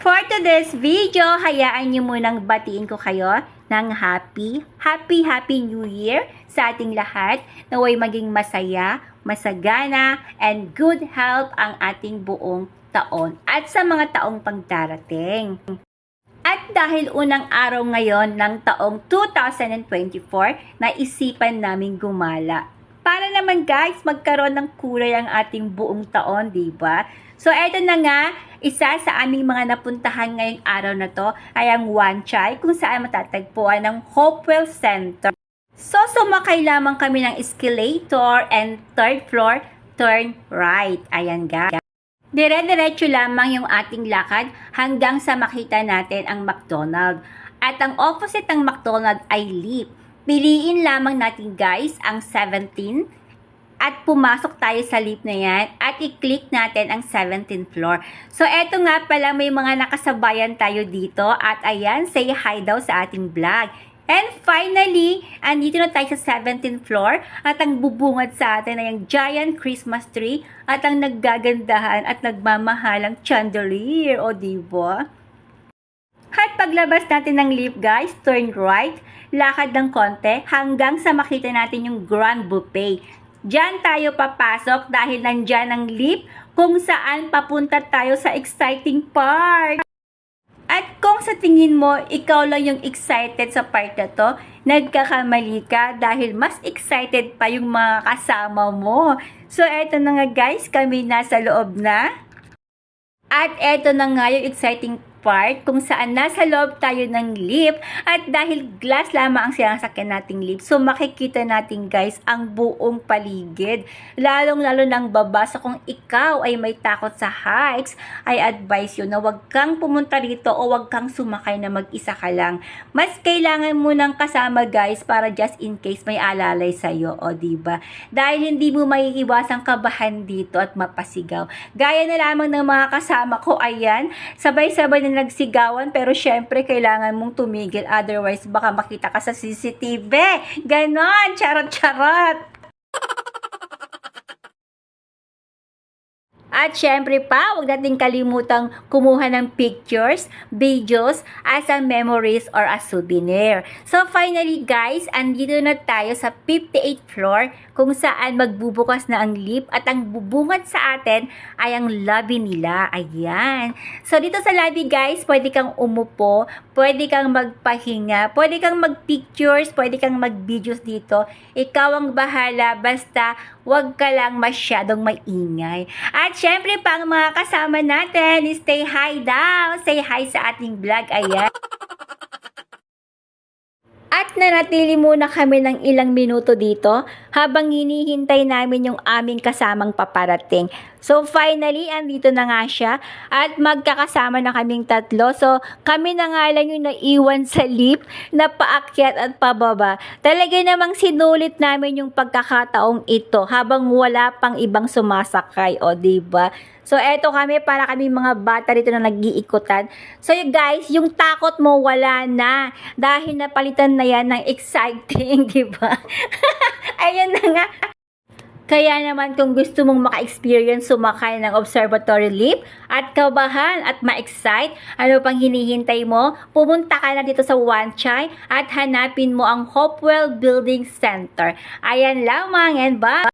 For today's video, hayaan niyo munang batiin ko kayo ng happy New Year sa ating lahat. Naway maging masaya, masagana, and good health ang ating buong taon at sa mga taong pagdarating. At dahil unang araw ngayon ng taong 2024, naisipan naming gumala. Para naman guys, magkaroon ng kulay ang ating buong taon, diba? So eto na nga, isa sa aming mga napuntahan ngayong araw na to ay ang Wan Chai, kung saan matatagpuan ng Hopewell Center. So sumakay lamang kami ng escalator and third floor, turn right. Ayan guys. Dire-diretso lamang yung ating lakad hanggang sa makita natin ang McDonald's. At ang opposite ng McDonald's ay Leap. Piliin lamang natin guys ang 17 at pumasok tayo sa Leap na yan at i-click natin ang 17th floor. So eto nga pala, may mga nakasabayan tayo dito at ayan, say hi daw sa ating vlog. And finally, andito na tayo sa 17th floor at ang bubungad sa atin ay ang giant Christmas tree at ang naggagandahan at nagmamahalang chandelier, o diba? At paglabas natin ng Leap guys, turn right, lakad ng konti hanggang sa makita natin yung Grand Buffet. Diyan tayo papasok dahil nandyan ang Leap kung saan papunta tayo sa exciting part. At kung sa tingin mo, ikaw lang yung excited sa part na to, nagkakamali ka dahil mas excited pa yung mga kasama mo. So eto na nga guys, kami nasa loob na. At eto na nga yung exciting part kung saan nasa loob tayo ng Leap at dahil glass lamang ang sinasakyan nating Leap, so makikita natin guys ang buong paligid. Lalong-lalo ng baba, so kung ikaw ay may takot sa heights, I advise you na wag kang pumunta rito o wag kang sumakay na mag-isa ka lang. Mas kailangan mo ng kasama guys para just in case may alalay sa'yo, o diba? Dahil hindi mo maiiwasang kabahan dito at mapasigaw. Gaya na lamang ng mga kasama ko, ayan, sabay-sabay na nagsigawan, pero syempre kailangan mong tumigil, otherwise baka makita ka sa CCTV. Ganon, charot-charot. At syempre pa, huwag natin kalimutang kumuha ng pictures, videos, as a memories or a souvenir. So finally guys, andito na tayo sa 58th floor kung saan magbubukas na ang Leap at ang bubungad sa atin ay ang lobby nila. Ayan. So dito sa lobby guys, pwede kang umupo, pwede kang magpahinga, pwede kang mag-pictures, pwede kang mag-videos dito. Ikaw ang bahala, basta wag ka lang masyadong maingay. At syempre pa ang mga kasama natin, stay hi daw. Say hi sa ating vlog. Ayan. At nanatili muna kami ng ilang minuto dito habang hinihintay namin yung aming kasamang paparating. So finally, andito na nga siya at magkakasama na kaming tatlo. So kami na nga lang yung naiwan sa Leap na paakyat at pababa. Talaga namang sinulit namin yung pagkakataong ito habang wala pang ibang sumasakay, o diba? So eto kami, para kami mga bata dito na nag-iikutan. So guys, yung takot mo wala na dahil napalitan na yan ng exciting, diba? Ayun na nga. Kaya naman kung gusto mong maka-experience sumakay ng Observatory Leap at kabahan at ma-excite, ano pang hinihintay mo? Pumunta ka na dito sa Wan Chai at hanapin mo ang Hopewell Building Center. Ayan lamang, and bye!